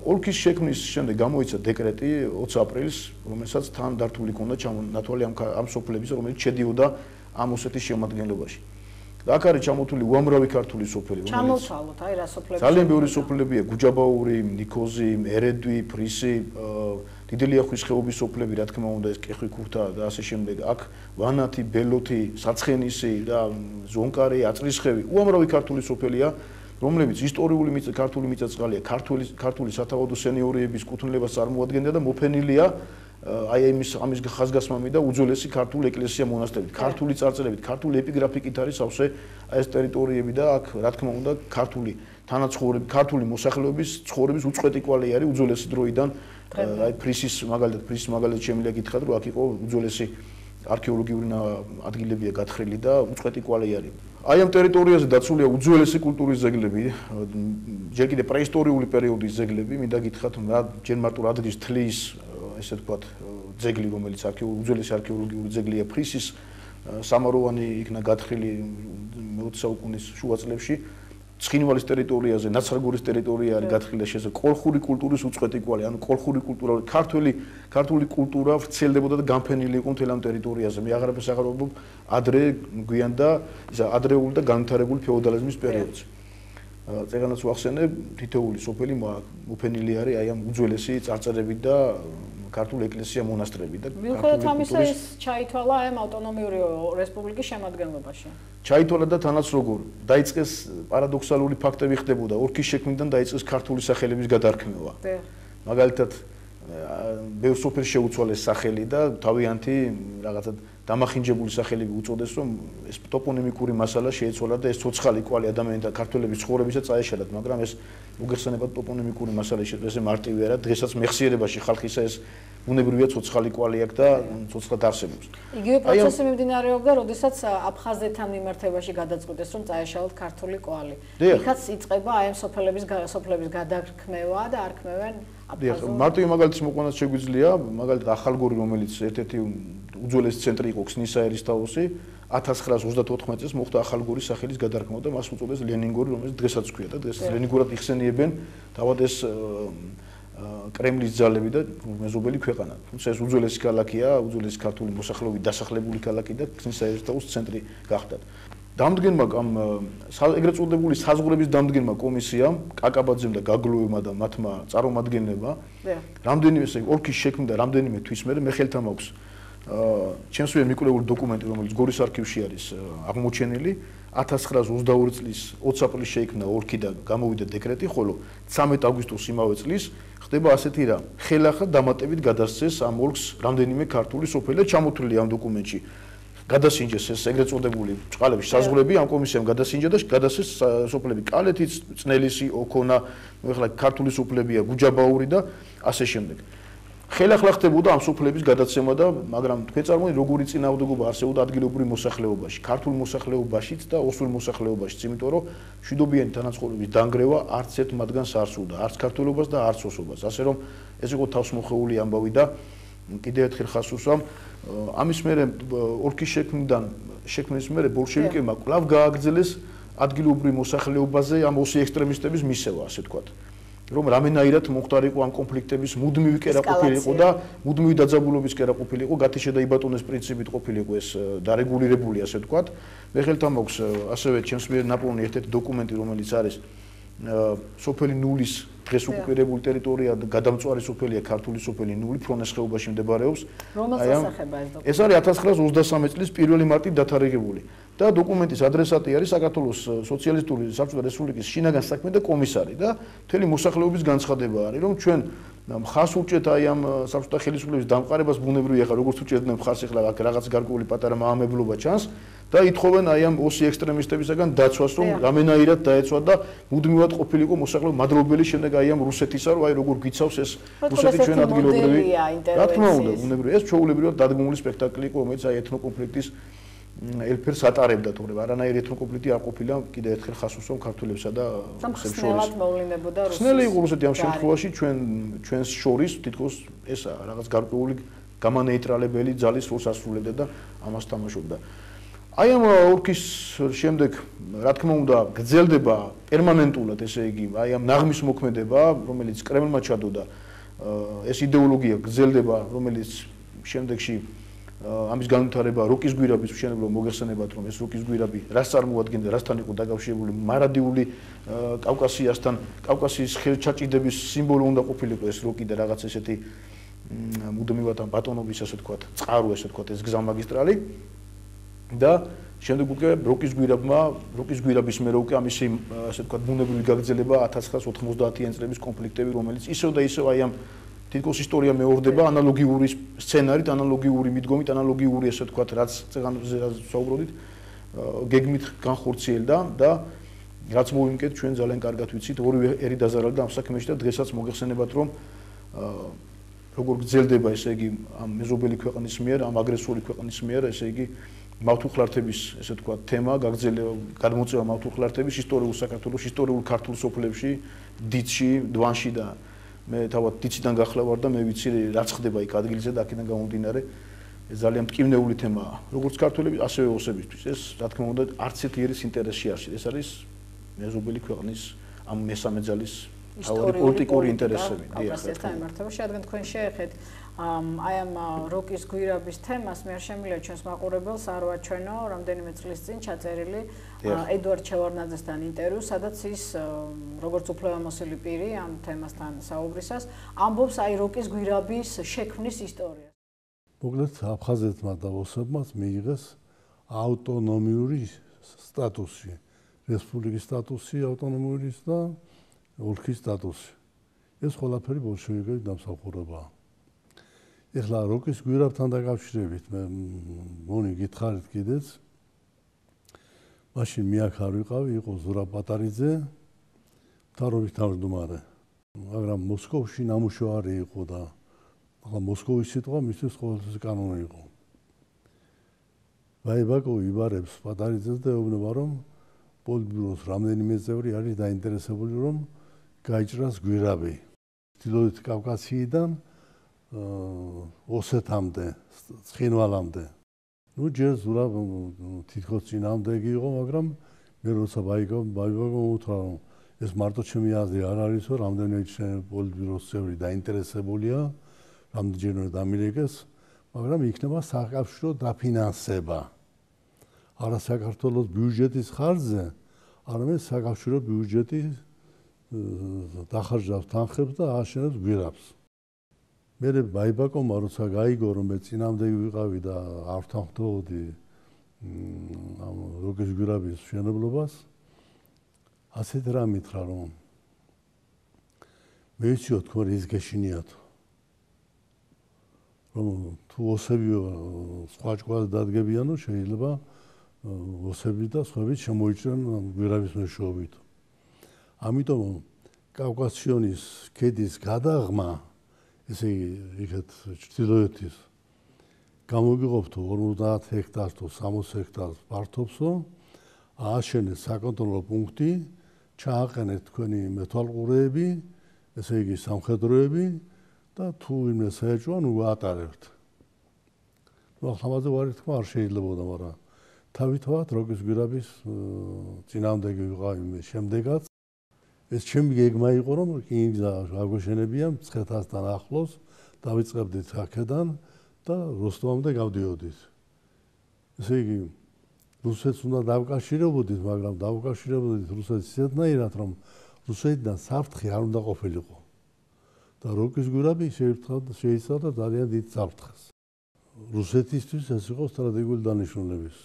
ოლქის შექმნის შემდეგ გამოიცა დეკრეტი 20 აპრილს, რომელსაც თან დართული ჰქონდა ჩამონათვალი ამ სოფლების, რომელიც შედიოდა ამ ოსეთის შემადგენლობაში. და აქ არის ჩამოთვლილი უამრავი ქართული სოფელი,
რომელიც ჩამოთვალოთ, აი რა სოფლები.
ძალიან ბევრი სოფლებია, გუჯაბაური, ნიქოზი, ერედვი, ფრისი, დიდი ლიახვის ხეობის სოფლები, რა თქმა უნდა, ეს კეხვი ქურთა და ასე შემდეგ. აქ ვანათი, ბელოთი, საცხენისი და ზონკარი, აწრისხევი, უამრავი ქართული სოფელია, რომლებიც ისტორიული ქართული მიწა-წყალია, ქართული სათავადო სენიორიების კუთვნილებას წარმოადგენდა და მოფენილია აი ამის ხაზგასმამი და უძველესი ქართული ეკლესია მონასტრებით, ქართული წარწერებით, ქართული ეპიგრაფიკით არის სავსე ეს ტერიტორიები და აქ რა თქმა უნდა ქართული თანაცხოვრები, ქართული მოსახლეობის ცხოვრების უწყვეტი კვალი არის უძველესი დროიდან აი ფრისის მაგალითად შემიძლია გითხრათ რომ აქ იყო უძველესი არქეოლოგიური ადგილებია გათხრილი და უწყვეტი კვალი არის. აი ამ ტერიტორიაზე დაცულია უძველესი კულტურის ძეგლები, ჯერ კიდევ პრეისტორიული პერიოდის ძეგლები, მინდა გითხრათ ჯერ მარტო რადგის თლის ესე ვთქვათ ძეგლი, რომელიც უძველესი არქეოლოგიური ძეგლია ფრისის სამაროვანი იქნა გათხრილი მე-20 საუკუნის შუა წლებში. ცხინვალის ტერიტორიაზე, ნაცრაგურის ტერიტორია არის გათხრილი და შესაძლოა კოლხური კულტურის უწყვეტი კვალი, ანუ კოლხური კულტურა, ქართული კულტურა ვრცელდებოდა და განფენილი იყო მთელ ამ ტერიტორიაზე. მე აღარაფერს აღარ ვამბობ ადრე გვიან და ადრეული და განვითარებული ფეოდალიზმის პერიოდზე. წეგანაც ვახსენე, თითოეული სოფელი მოფენილი არის აი ამ უძველესი წარწერებით და ქართული ეკლესია მონასტრები და
მიუხედავად ამისა ეს ჩაითვალა ამ ავტონომიური რესპუბლიკის შემადგენლობაში.
ჩაითვალა და თანაც როგორ დაიწყეს პარადოქსალური ფაქტები ხდებოდა, ოლქის შექმნიდან დაიწყეს ქართული სახელების გადარქმევა. მაგალითად ბევრ სოფელს შეუცვალეს სახელი და თავიანთი რაღაცა დამახინჯებული სახელები უწოდეს, რომ ეს ტოპონიმიკური მასალა შეეცვალა და ეს ცოცხალი კვალი ადამიანთა ქართველების ცხოვრებისა წაეშალათ, მაგრამ ეს უგეხსენებათ ტოპონიმიკური მასალა შეეცვალა, ეს მარტივი არა, დღესაც მეხსიერებაში ხალხისა ეს უნებრივია ცოცხალი კვალი აქვს და ცოცხლად არსებობს.
იგივე პროცესი მიმდინარეობდა, როდესაც აფხაზეთთან მიმართებაში გადაწყვიტეს, რომ წაეშალათ ქართული კვალი. იქაც იწყება აი ამ სოფლების გადარქმევა და არქმევენ აფხაზურ.
მარტივი მაგალითის მოყვანაც შეგვიძლია, მაგალითად ახალგორი, რომელიც ერთ-ერთი უძველესი ცენტრი იყო ქსნისაერისთავოსი 1934 წელს მოხდა ახალგორის სახელის გადარქმა და მას უწოდეს ლენინგორი, რომელიც დღესაც ქვია და დღეს ლენინგორად იხსენიებენ თავად ეს კრემლის ძალები და მეზობელი ქვეყანა. თუმცა ეს უძველესი ქალაქია, უძველესი ქართული მოსახლეობის დასახლებული ქალაქი და ქსნისაერისთავოს ცენტრი გახდათ. დამდგენმა ეგრეთ წოდებული საზღვრების დამდგენმა კომისიამ კაკაბაძემ და გაგლუევმა და მათმა წარმომადგენლებმა რამდენიმე ოლქის შექმნა და რამდენიმე თვის მერე მე ხელთან მაქვს ჩემს მიერ მიკვლეული დოკუმენტი რომელიც გორის არქივში არის აღმოჩენილი 1922 წლის 20 აპრილს შეიქმნა ოლქი და გამოვიდა დეკრეტი, ხოლო 13 აგვისტოს იმავე წლის ხდება ასეთი რამ. ხელახლა დამატებით გადასცეს ამ ოლქს რამდენიმე ქართული სოფელი და ჩამოთვლილი ამ დოკუმენტში. გადასინჯეს ეს ეგრეთ წოდებული ჭყალების საზღვრები ამ კომისიამ გადასინჯა და გადასცეს სოფლები კალეთი, წნელისი, ოკონა, ეხლა ქართული სოფლებია გუჯაბაური და ასე შემდეგ. ხელახლა ხდებოდა ამ სოფლების გადაცემა და მაგრამ თქვენ წარმოიდგინეთ როგორი წინააღმდეგობა არსებობდა ადგილობრივ მოსახლეობაში, ქართულ მოსახლეობაშიც და ოსურ მოსახლეობაშიც, იმიტომ რომ მშვიდობიანი თანაცხოვრების დანგრევა არც ერთ მათგანს არ სურდა, არც ქართულობას და არც ოსობას. ასე რომ ეს იყო თავსმოხეული ამბავი და კიდევ ერთხელ ხას უსვამ ამის მერე ოლქის შექმნის მერე ბოლშევიკებმა კვლავ გააგრძელეს ადგილობრივ მოსახლეობაზე ამ ოსი ექსტრემისტების მისევა, ასე ვთქვათ. რომ რამენაირად მოხდარიყო ამ კონფლიქტების მუდმივი კერაყოფილიყო და მუდმივი დაძაბულობის კერაყოფილიყო, გათიშე და იბატონეს პრინციპით ყოფილიყო ეს დარეგულირებული, ასე ვთქვათ. მე ხელთან მაქვს ასევე ჩემს მიერ ნაპოვნი ერთ-ერთი დოკუმენტი, რომელიც არის სოფელი ნულის დღეს ოკუპირებული ტერიტორია და გადამწვარი სოფელია ქართული სოფელი ნული ფრონეს ხეობაში მდებარეობს. ეს არის 1923 წლის 1 მარტით დათარიღებული და დოკუმენტის ადრესატი არის საქართველოს სოციალისტური საბჭოთა რესპუბლიკის შინაგან საქმეთა კომისარი და მთელი მოსახლეობის განცხადება არის, რომ ჩვენ მხარს უჭერთ აი ამ საბჭოთა ხელისუფლების დამყარებას ბუნებრივია ხა როგორც უჭერდნენ მხარს ახლა რაღაც გარკვეული პატარა მაამებლობა ჩანს და ითხოვენ აი ამ ოსი ექსტრემისტებისაგან დაცვას, რომ რამენაირად დაეცვა და მუდმივად ყოფილიყო მოსახლეობა მადრობელი შემდეგ აი ამ რუსეთისა, რომ აი როგორ გვიცავს ეს რუსეთი ჩვენ ადგილობრივი. რა თქმა უნდა, ბუნებრივია ეს ჩვეულებრივად დადგმული სპექტაკლი იყო, რომელიც აი ეთნოკონფლიქტის ელფერს ატარებდა, თორემ არანაირი ეთნოკონფლიქტი არ ყოფილა კიდევ ერთხელ ხას უსვამ ქართველებსა და რუსებს შორის. ხსნელი იყო რუსეთი ამ შემთხვევაში ჩვენს შორის თითქოს ეს რაღაც გარკვეული გამანეიტრალებელი ძალის როლს ასრულებდა და ამას თამაშობდა. აი ამ ოლქის შემდეგ, რა თქმა უნდა, გრძელდება პერმანენტულად, ესე იგი, აი ამ ნაღმის მოქმედება, რომელიც კრემლმა ჩადოდა, ეს იდეოლოგია გრძელდება, რომელიც შემდეგში ამის განვითარება როკის გვირაბის მშენებლობა მოგეხსენებათ, რომ ეს როკის გვირაბი რას წარმოადგენდა, რასთან იყო დაკავშირებული, მარადიული კავკასიასთან, კავკასიის ხელჩაჭიდების სიმბოლო უნდა ყოფილიყო ეს როკი და რაღაც ესეთი მუდმივად ამ ბატონობის, ასე ვთქვათ, წყარო, ასე ვთქვათ, ეს გზამაგისტრალი. და შემდეგ უკვე როკის გვირაბის მერე უკვე ამისი ასე ვთქვათ ბუნებრივი გაგრძელება 1990-იან წლების კონფლიქტები, რომელიც ისევ და ისევ აი ამ თითქოს ისტორია მეორდება ანალოგიური სცენარით, ანალოგიური მიდგომით, ანალოგიური ასე ვთქვათ, რაც წეგანზე საუბრობდით, გეგმით განხორციელდა და რაც მოვიმკეთ ჩვენ ძალიან კარგად ვიცით, ორივე ერი დაზარალდა ამ საქმეში და დღესაც მოგეხსენებათ, რომ როგორ გრძელდება, ესე იგი, ამ მეზობელი ქვეყნის მიერ, ამ აგრესორი ქვეყნის მიერ, ესე იგი მავთუხლართების, ესე ვთქვათ, თემა გადმოწევა მავთუხლართების ისტორიულ საქართველოს, ისტორიულ ქართულ სოფლებში, დიცში, დვანში და მე თავად დიციდან გახლა ვარ და მე ვიცი რაც ხდება იქ ადგილზე და აქედან გამომდინარე ძალიან მტკივნეული თემაა. როგორც ქართველები, ასევე ოსებისთვის. ეს, რა თქმა უნდა, არც ერთი ერის ინტერესში არ არის. ეს არის მეზობელი ქვეყნის ამ მესამე ძალის პოლიტიკური ინტერესები.
დიახ, საერთაშორისო რადგან თქვენ შეეხეთ აი ამ როკის გვირაბის თემას მე არ შემიძლია ჩვენს მაყურებელს არ ვაჩვენო რამდენიმე წლის წინ ჩაწერილი ედვარდ ჩევარნაძესთან ინტერვიუ, სადაც ის როგორც უფლებამოსილი პირი ამ თემასთან საუბრისას ამბობს აი როკის გვირაბის შექმნის ისტორიას.
მოკლედ აფხაზეთმა და ოსებმა მიიღეს ავტონომიური სტატუსი, რესპუბლიკის სტატუსი ავტონომიური და ოლქის სტატუსი. ეს ყველაფერი ბოლშევიკების დამსახურებაა. ეხლა როკის გვირაბთან დაკავშირებით მე მონი გითხარით კიდეც. მაშინ მე აქ არ ვიყავი, იყო ზურაბ პატარიძე, მთავრობის თავმჯდომარე. მაგრამ მოსკოვში ნამუშევარი იყო და ახლა მოსკოვის სიტყვა მისთვის ყოველთვის კანონი იყო. ვაიბაკოვი იბარებს პატარიძეს და ეუბნება, რომ პოლიტბიუროს რამდენიმე წევრი არის დაინტერესებული, რომ გაიჭრას გვირაბი. ჩრდილოეთ კავკასიიდან ოსეთამდე, ცხინვალამდე. ნუ ჯერ ზურაბ თითქოს წინამდეგი იყო, მაგრამ მე როცა ბაიბაგო უთხრა რომ ეს მარტო ჩემი აზრი არ არის, რომ რამდენიმე პოლიტბიუროს წევრი დაინტერესებულია, რამდენჯერმე დამილეგეს, მაგრამ იქნება საკავშირო დაფინანსება. არა საქართველოს ბიუჯეტის ხარჯზე, არამედ საკავშირო ბიუჯეტი დახარჯავს თანხებს და ააშენებს გვირაბს. მე ბაიბაკომა როცა გაიგო რომ მე წინამდეგი ვიყავი და არ ვთანხმდებოდი ამ როგის გვირაბის მშენებლობას, ასეთ რამ მითხრა რომ მე ვიციო თქვენ ის გეშინიათ რომ თუ ოსები სხვა ჭკუას დადგებიანო შეიძლება ოსები და სხვები შემოიჭრან გვირაბის მეშვეობით. ამიტომ კავკასიონის ქედის გადაღმა, ესე იგი იქეთ ჩრდილოეთის გამოგიყოფთო 50 ჰექტარს თუ 60 ჰექტარს ფართობსო, ააშენეთ საკონტროლო პუნქტი, ჩააყენეთ თქვენი მეთვალყურეები, ესე იგი სამხედროები და თუ ვინმე საეჭვია, ნუ გაატარებთ. ნუ ახლა ვარი თქმა არ შეიძლებოდა, მაგრამ თავითავად როგის გვირაბის წინამდეგი ვიყავი მე შემდეგაც. ეს ჩემი გეგმა იყო რომ რკინიგზა აგვეშენებია მცხეთასთან ახლოს, დავიწყებდით აქედან და როსტოვამდე გავდიოდით. ესე იგი რუსეთს უნდა დავკავშირებოდით, მაგრამ დავკავშირებოდით რუსეთს ისეთნაირად, რომ რუსეთიდან საფრთხე არ უნდა ყოფილიყო. და როკის გვირაბი შეიცავდა ძალიან დიდ საფრთხეს. რუსეთისთვის ეს იყო სტრატეგიული დანიშნულების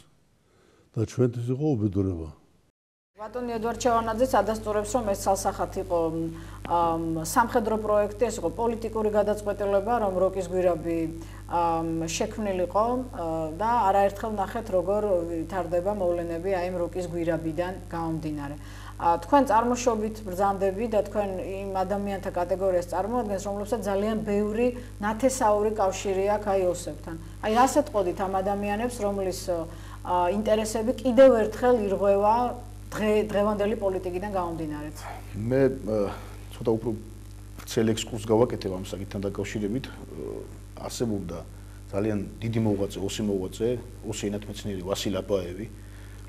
და ჩვენთვის იყო უბედურება.
ბატონი ედვარდ ჩევანაძეც ადასტურებს, რომ ეს ცალსახად იყო სამხედრო პროექტი, ეს იყო პოლიტიკური გადაწყვეტილება, რომ როკის გვირაბი შექმნილიყო და არაერთხელ ნახეთ, როგორ ვითარდება მოვლენები აი ამ როკის გვირაბიდან გამომდინარე. თქვენ წარმოშობით ბრძანდები და თქვენ იმ ადამიანთა კატეგორიას წარმოადგენს, რომლებსაც ძალიან ბევრი ნათესაური კავშირი აქვს აი ოსებთან. აი ასეთ ყოდით ამ ადამიანებს, რომლის ინტერესები კიდევ ერთხელ ირღვევა დღევანდელი პოლიტიკიდან გამომდინარეთ.
მე ცოტა უფრო ვრცელ ექსკურსს გავაკეთებ ამ საკითხთან დაკავშირებით. არსებობდა ძალიან დიდი მოღვაწე, ოსი ენათმეცნიერი ვასილ აბაევი,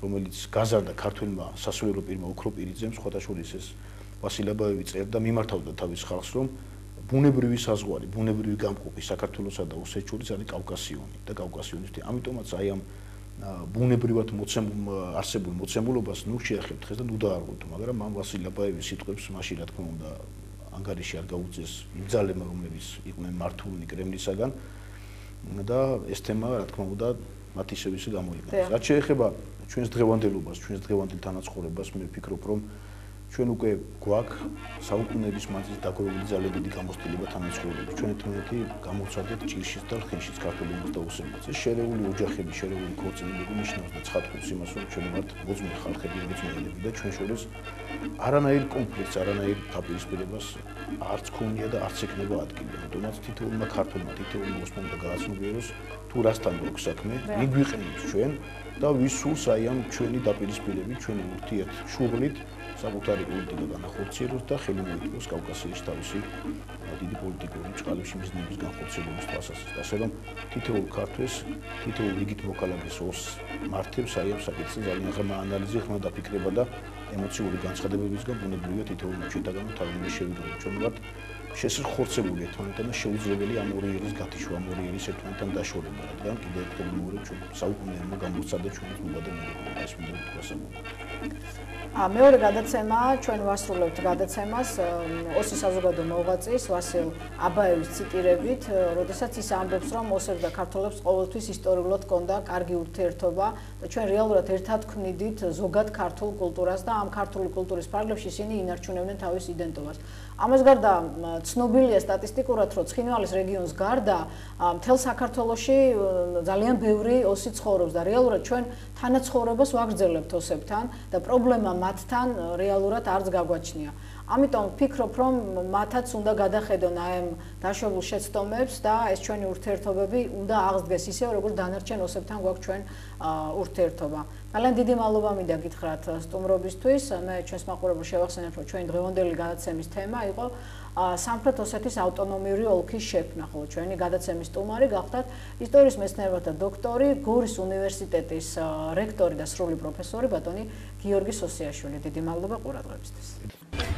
რომელიც გაზარდა ქართველმა სასულიერო პირმა ოქროპირიძემ, სხვათა შორის ეს ვასილ აბაევი წერდა, მიმართავდა თავის ხალხს, რომ ბუნებრივი საზღვარი, ბუნებრივი გამყოფი საქართველოსა და ოსეთს შორის არის კავკასიონი და კავკასიონის მთი. ამიტომაც აი ამ ბუნებრივად არსებულ მოცემულობას ნუ შეახებთ ხეს და ნუ დაარღვევთ, მაგრამ ამ ვასილ აბაევის სიტყვებს მაშინ რა თქმა უნდა ანგარიში არ გაუწეს იმ ძალებმა, რომლებიც იყვნენ მართულნი კრემლისაგან და ეს თემა რა თქმა უნდა მათ ისე გამოიყენეს. რაც შეეხება ჩვენს დღევანდელობას, ჩვენს დღევანდელ თანაცხოვრებას, მე ვფიქრობ, რომ ჩვენ უკვე გვაქვს საუკუნეების მანძილზე დაგროვილი ძალიან დიდი გამოცდილება თანაცხოვრების. ჩვენ ერთმანეთი გამოვცადეთ ჭირშიც და ლხინშიც ქართველებიც და ოსებიც. ეს შერეული ოჯახები, შერეული ქორწინებები ნიშნავს და ცხადყურს იმას, რომ ჩვენ ვართ მოძმე ხალხები, მოძმეელები და ჩვენ შორის არანაირ კონფლიქტს, არანაირ დაპირისპირებას არც ქონია და არც ექნება ადგილი. ამიტომაც თითოეულმა ქართველმა, თითოეულმა ოსმომ და გააცნობიეროს თუ რასთან გვაქვს საქმე, მიგვიყენებს ჩვენ და ვისურს აი ამ ჩვენი დაპირისპირებით, ჩვენი ურთიერთ შუღლით საკუთარი პოლიტიკა განახორციელოს და ხელი მოიტანოს კავკასიაში თავისი დიდი პოლიტიკური წყალებში მიზნების განხორციელების თვალსაზრისით. ასე რომ თითოეულ ქართველს, თითოეულ რიგით მოქალაქეს ოს მართებს აი ამ საკითხზე ძალიან ღრმა ანალიზი, ღრმა დაფიქრება და ემოციური განცხადებებისგან ბუნებრივია თითოეულ ჩვენთაგანო თავი შევიდროთ. ჩვენ ვართ შესახორცებული ერთმანეთთან და შეუძლებელი ამ ორი ერის გათიშვა, ამ ორი ერის ერთმანეთთან დაშორება, რადგან კიდევ ერთხელ მოვიდეთ ჩვენ საუკუნეებმა გამოსცადა ჩვენს მობადამიერებმა ეს მინდა ვთქვასებოდი.
მეორე გადაცემა ჩვენ ვასრულებთ გადაცემას ოსის საზოგადო მოღვაწის ვასილ აბაევის ციტირებით, როდესაც ის ამბობს, რომ ოსებს და ქართველებს ყოველთვის ისტორიულად ჰქონდა კარგი ურთიერთობა და ჩვენ რეალურად ერთად ქმნიდით ზოგად ქართულ კულტურას და ამ ქართული კულტურის ფარგლებში ისინი ინარჩუნებდნენ თავის იდენტობას. ამას გარდა ცნობილია სტატისტიკურად, რომ ცხინვალის რეგიონს გარდა მთელ საქართველოში ძალიან ბევრი ოსი ცხოვრობს და რეალურად ჩვენ თანაცხოვრებას ვაგრძელებთ ოსებთან და პრობლემა მათთან რეალურად არც გაგვაჩნია. ამიტომ ვფიქრობ, რომ მათაც უნდა გადახედონ აი ამ დაშვებულ შეცდომებს და ეს ჩვენი ურთიერთობები უნდა აღსდგეს ისე, როგორც დანარჩენ ოსებთან გვაქვს ჩვენ ურთიერთობა. ძალიან დიდი მადლობა მინდა გითხრათ სტუმრობისთვის. მე ჩვენს მაყურებელს შევახსენებ, რომ ჩვენი დღევანდელი გადაცემის თემა იყო სამხრეთ ოსეთის ავტონომიური ოლქის შექმნა, ხოლო ჩვენი გადაცემის სტუმარი გახდათ ისტორიის მეცნიერებათა დოქტორი, გორის უნივერსიტეტის რექტორი და სრული პროფესორი ბატონი გიორგი სოსიაშვილი. დიდი მადლობა ყურადღებისთვის.